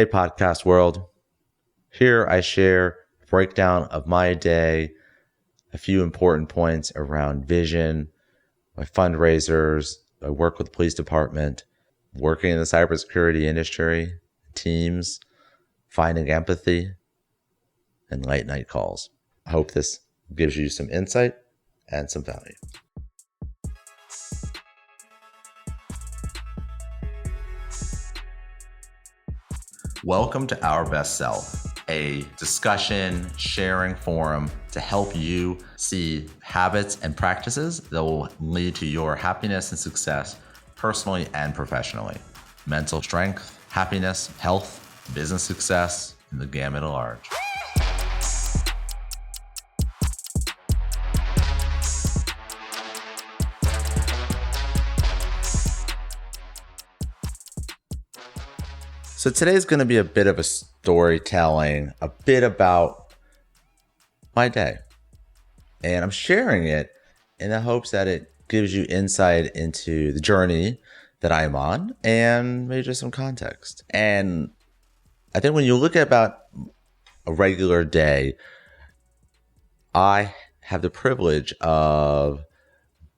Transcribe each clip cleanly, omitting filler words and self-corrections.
Hey, podcast world. Here I share a breakdown of my day, a few important points around vision, my fundraisers, my work with the police department, working in the cybersecurity industry, teams, finding empathy, and late night calls. I hope this gives you some insight and some value. Welcome to Our Best Self, a discussion, sharing forum to help you see habits and practices that will lead to your happiness and success personally and professionally. Mental strength, happiness, health, business success, and the gamut at large. So today's going to be a bit of a storytelling, a bit about my day. And I'm sharing it in the hopes that it gives you insight into the journey that I'm on and maybe just some context. And I think when you look at about a regular day, I have the privilege of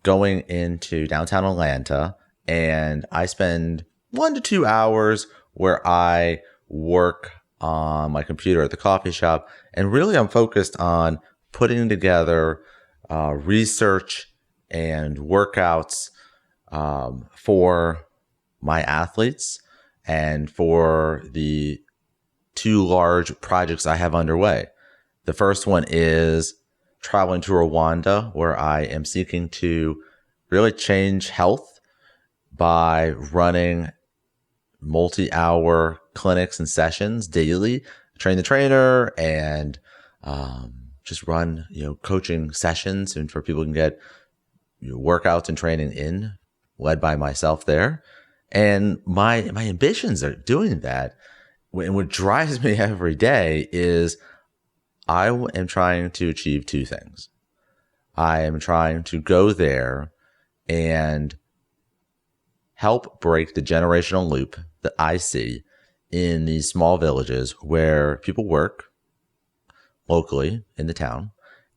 going into downtown Atlanta, and I spend 1 to 2 hours where I work on my computer at the coffee shop. And really I'm focused on putting together research and workouts for my athletes and for the 2 large projects I have underway. The first one is traveling to Rwanda, where I am seeking to really change health by running multi-hour clinics and sessions daily, train the trainer, and just run, coaching sessions, and for people can get workouts and training in, led by myself there. And my ambitions are doing that. And what drives me every day is I am trying to achieve 2 things. I am trying to go there and help break the generational loop that I see in these small villages where people work locally in the town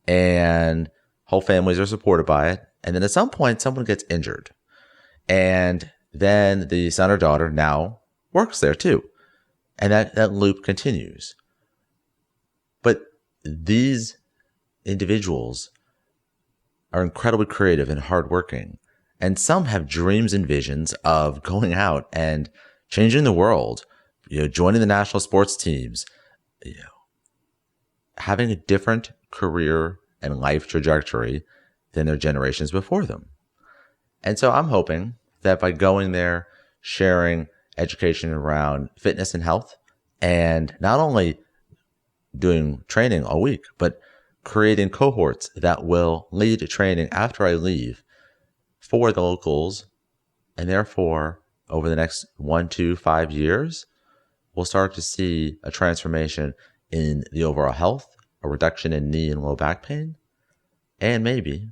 and whole families are supported by it. And then at some point, someone gets injured. And then the son or daughter now works there too. And that loop continues. But these individuals are incredibly creative and hardworking. And some have dreams and visions of going out and changing the world, joining the national sports teams, having a different career and life trajectory than their generations before them. And so I'm hoping that by going there, sharing education around fitness and health, and not only doing training all week, but creating cohorts that will lead to training after I leave for the locals, and therefore over the next 1 to 5 years, we'll start to see a transformation in the overall health, a reduction in knee and low back pain, and maybe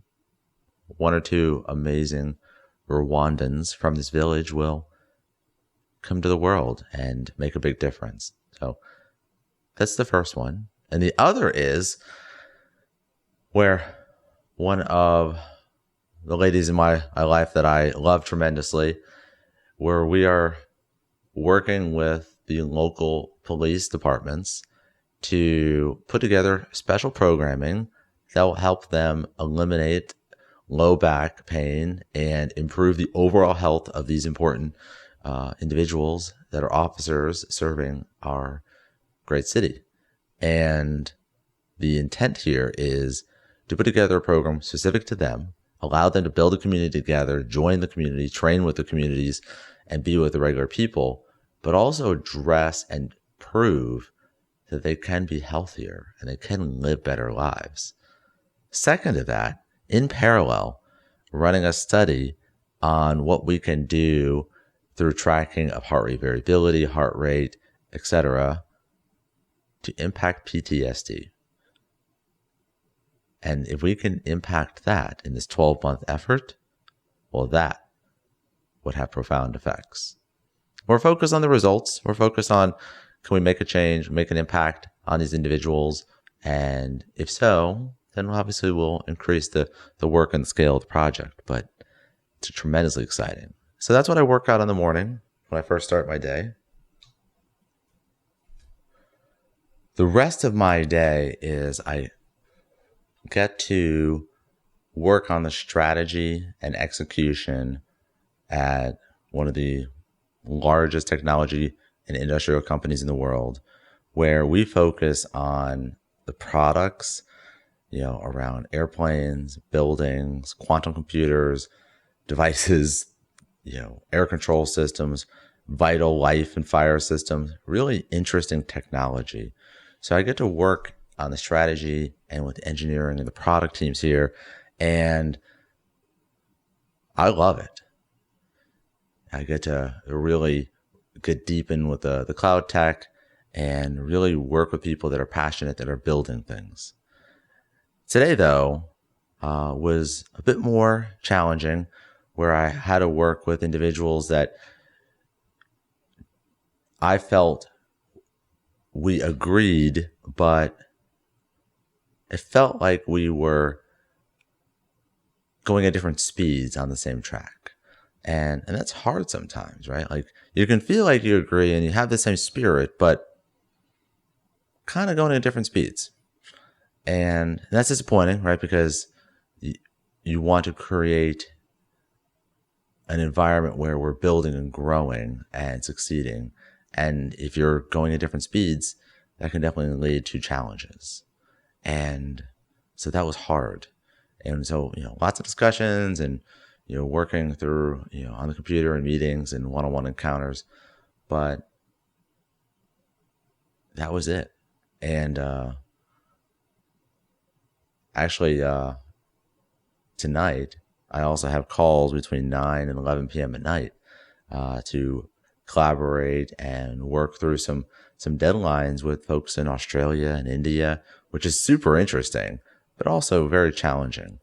1 or 2 amazing Rwandans from this village will come to the world and make a big difference. So that's the first one. And the other is where one of the ladies in my life that I love tremendously, where we are working with the local police departments to put together special programming that will help them eliminate low back pain and improve the overall health of these important individuals that are officers serving our great city. And the intent here is to put together a program specific to them, allow them to build a community together, join the community, train with the communities, and be with the regular people, but also address and prove that they can be healthier and they can live better lives. Second to that, in parallel, running a study on what we can do through tracking of heart rate variability, heart rate, etc., to impact PTSD. And if we can impact that in this 12-month effort, well, that would have profound effects. We're focused on the results. We're focused on Can we make a change, make an impact on these individuals? And if so, then obviously we'll increase the work and the scale of the project. But it's tremendously exciting. So that's what I work out in the morning when I first start my day. The rest of my day is I get to work on the strategy and execution at one of the largest technology and industrial companies in the world, where we focus on the products, around airplanes, buildings, quantum computers, devices, air control systems, vital life and fire systems, really interesting technology. So I get to work on the strategy and with engineering and the product teams here, and I love it. I get to really get deep in with the cloud tech and really work with people that are passionate, that are building things. Today, though, was a bit more challenging, where I had to work with individuals that I felt we agreed, but it felt like we were going at different speeds on the same track. And that's hard sometimes, right? Like, you can feel like you agree and you have the same spirit, but kind of going at different speeds. And that's disappointing, right? Because you want to create an environment where we're building and growing and succeeding. And if you're going at different speeds, that can definitely lead to challenges. And so that was hard. And so, lots of discussions and, working through, on the computer and meetings and one-on-one encounters. But that was it. And actually, tonight, I also have calls between 9 and 11 p.m. at night to collaborate and work through some deadlines with folks in Australia and India, which is super interesting, but also very challenging.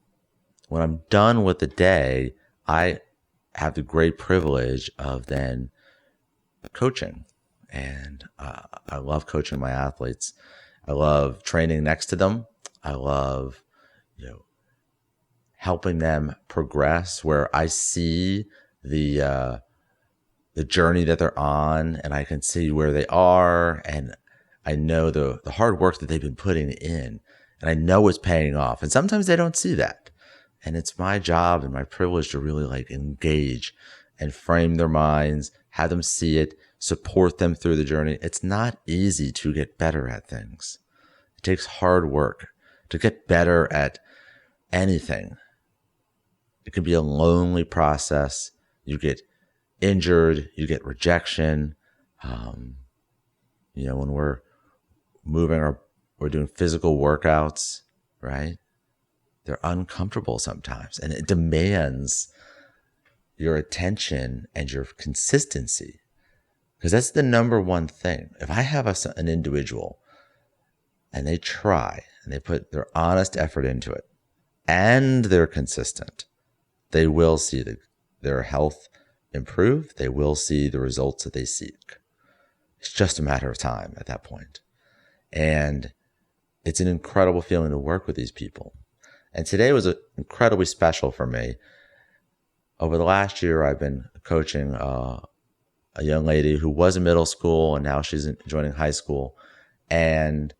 When I'm done with the day, I have the great privilege of then coaching. And I love coaching my athletes. I love training next to them. I love, helping them progress, where I see the journey that they're on, and I can see where they are, and I know the hard work that they've been putting in, and I know it's paying off. And sometimes they don't see that. And it's my job and my privilege to really engage and frame their minds, have them see it, support them through the journey. It's not easy to get better at things. It takes hard work to get better at anything. It can be a lonely process. You get injured, you get rejection. When we're we're doing physical workouts, right? They're uncomfortable sometimes, and it demands your attention and your consistency, because that's the number one thing. If I have an individual and they try and they put their honest effort into it and they're consistent, they will see their health improve. They will see the results that they seek. It's just a matter of time at that point. And it's an incredible feeling to work with these people. And today was incredibly special for me. Over the last year, I've been coaching a young lady who was in middle school, and now she's joining high school. And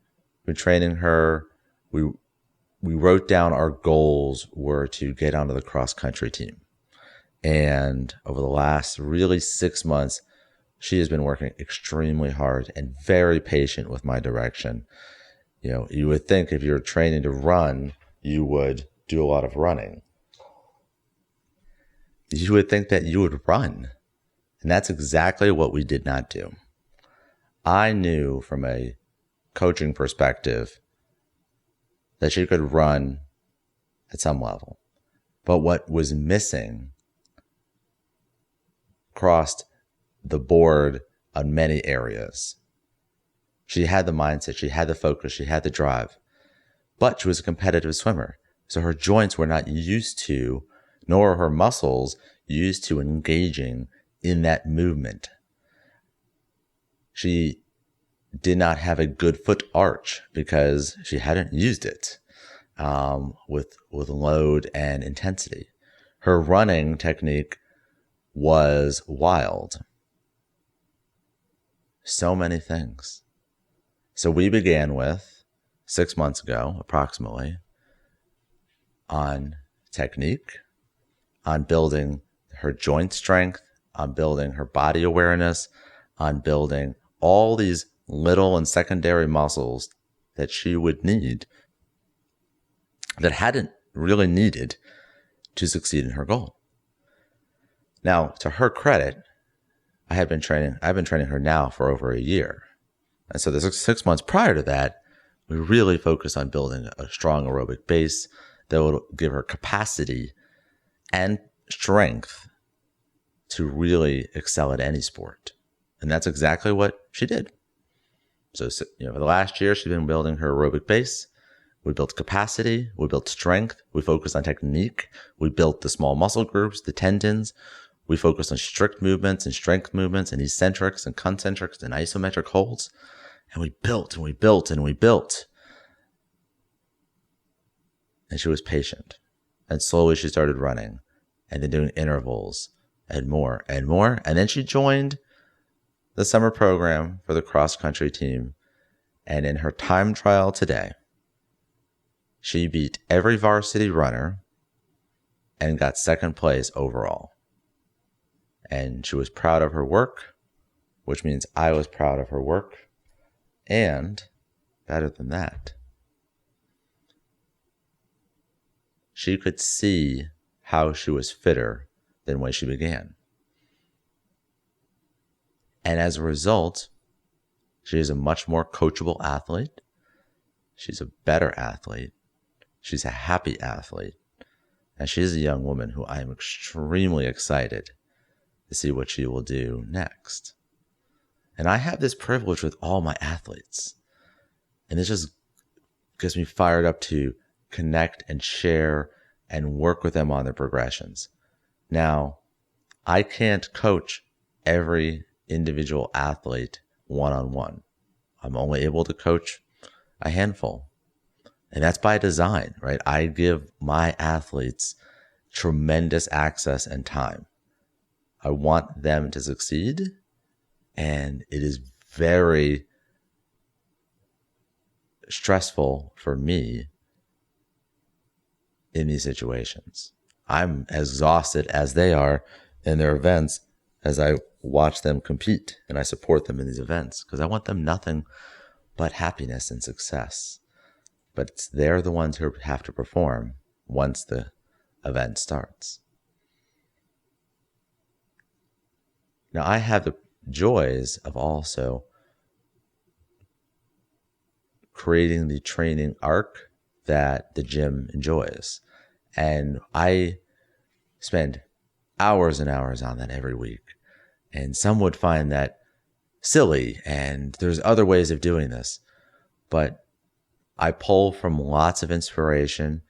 been training her. We wrote down our goals were to get onto the cross country team. And over the last really 6 months, she has been working extremely hard and very patient with my direction. You would think if you're training to run, you would do a lot of running. You would think that you would run. And that's exactly what we did not do. I knew from a coaching perspective that she could run at some level. But what was missing crossed the board on many areas. She had the mindset, she had the focus, she had the drive, but she was a competitive swimmer. So her joints were not used to, nor her muscles used to engaging in that movement. She did not have a good foot arch because she hadn't used it with load and intensity. Her running technique was wild. So many things. So we began with 6 months ago, approximately, on technique, on building her joint strength, on building her body awareness, on building all these little and secondary muscles that she would need that hadn't really needed to succeed in her goal. Now, to her credit, I've been training her now for over a year. And so the 6 months prior to that, we really focused on building a strong aerobic base that will give her capacity and strength to really excel at any sport. And that's exactly what she did. So, for the last year, she's been building her aerobic base. We built capacity. We built strength. We focused on technique. We built the small muscle groups, the tendons. We focused on strict movements and strength movements and eccentrics and concentrics and isometric holds. And we built and we built and we built. And she was patient. And slowly she started running and then doing intervals and more and more. And then she joined the summer program for the cross-country team. And in her time trial today, she beat every varsity runner and got second place overall. And she was proud of her work, which means I was proud of her work. And better than that, she could see how she was fitter than when she began. And as a result, she is a much more coachable athlete. She's a better athlete. She's a happy athlete. And she's a young woman who I am extremely excited to see what she will do next. And I have this privilege with all my athletes. And it just gets me fired up to connect and share and work with them on their progressions. Now, I can't coach every individual athlete one-on-one. I'm only able to coach a handful. And that's by design, right? I give my athletes tremendous access and time. I want them to succeed, and it is very stressful for me in these situations. I'm as exhausted as they are in their events as I watch them compete, and I support them in these events because I want them nothing but happiness and success. But they're the ones who have to perform once the event starts. Now, I have the joys of also creating the training arc that the gym enjoys. And I spend hours and hours on that every week. And some would find that silly, and there's other ways of doing this. But I pull from lots of inspiration.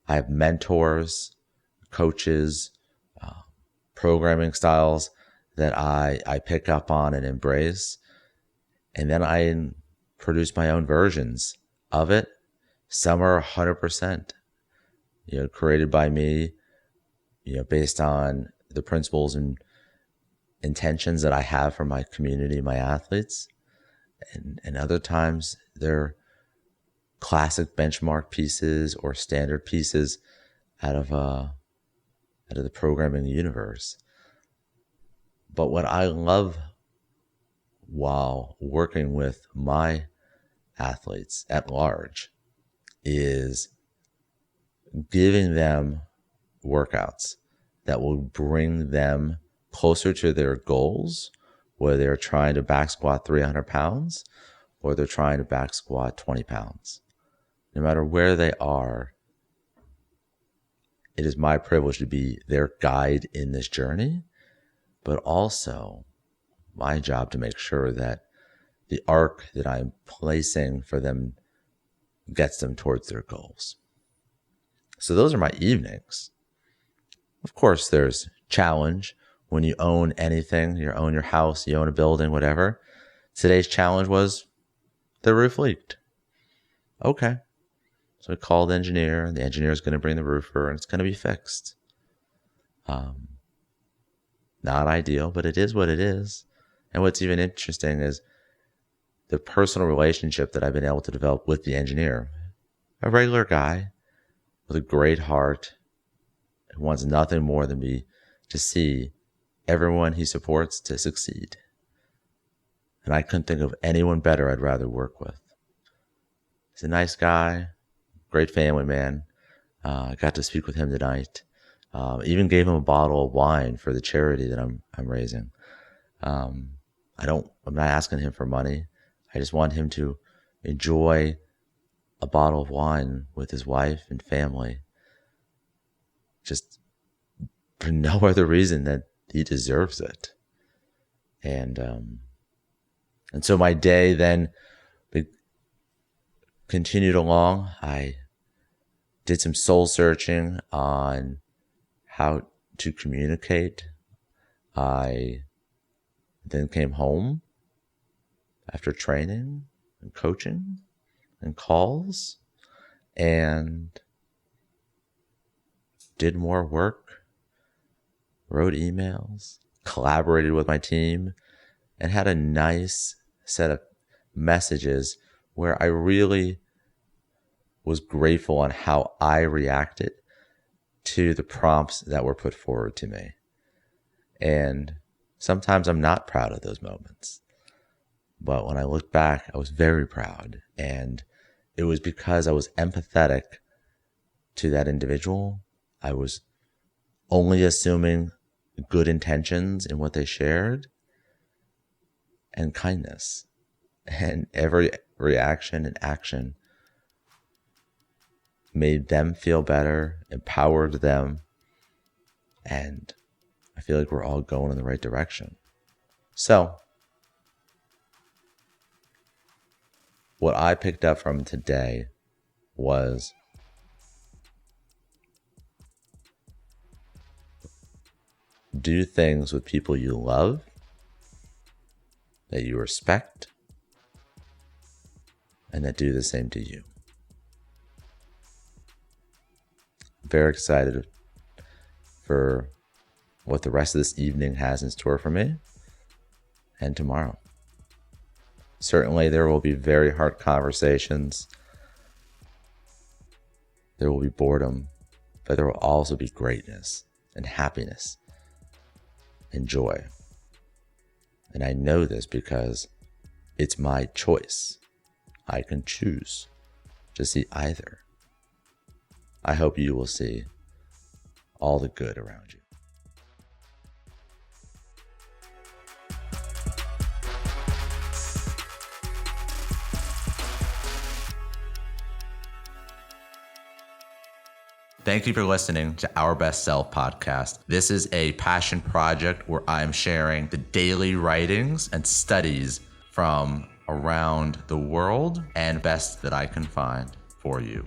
I have mentors, coaches, programming styles that I pick up on and embrace. And then I produce my own versions of it. Some are 100%, created by me, based on the principles and intentions that I have for my community, my athletes. And other times they're classic benchmark pieces or standard pieces out of the programming universe. But what I love while working with my athletes at large is giving them workouts that will bring them closer to their goals, whether they're trying to back squat 300 pounds or they're trying to back squat 20 pounds. No matter where they are, it is my privilege to be their guide in this journey, but also my job to make sure that the arc that I'm placing for them gets them towards their goals. So those are my evenings. Of course, there's challenge when you own anything. You own your house, you own a building, whatever. Today's challenge was the roof leaked. Okay. So I called the engineer, and the engineer is going to bring the roofer, and it's going to be fixed. Not ideal, but it is what it is. And what's even interesting is the personal relationship that I've been able to develop with the engineer. A regular guy with a great heart who wants nothing more than me to see everyone he supports to succeed. And I couldn't think of anyone better I'd rather work with. He's a nice guy, great family man. I got to speak with him tonight. Even gave him a bottle of wine for the charity that I'm raising. I'm not asking him for money. I just want him to enjoy a bottle of wine with his wife and family, just for no other reason that he deserves it. And so my day then continued along. I did some soul searching on how to communicate. I then came home after training and coaching and calls and did more work, wrote emails, collaborated with my team, and had a nice set of messages where I really was grateful on how I reacted to the prompts that were put forward to me. And sometimes I'm not proud of those moments. But when I look back, I was very proud. And it was because I was empathetic to that individual. I was only assuming good intentions in what they shared and kindness. And every reaction and action made them feel better, empowered them, and I feel like we're all going in the right direction. So, what I picked up from today was do things with people you love, that you respect, and that do the same to you. Very excited for what the rest of this evening has in store for me and tomorrow. Certainly there will be very hard conversations. There will be boredom, but there will also be greatness and happiness and joy. And I know this because it's my choice. I can choose to see either. I hope you will see all the good around you. Thank you for listening to Our Best Self podcast. This is a passion project where I'm sharing the daily writings and studies from around the world and best that I can find for you.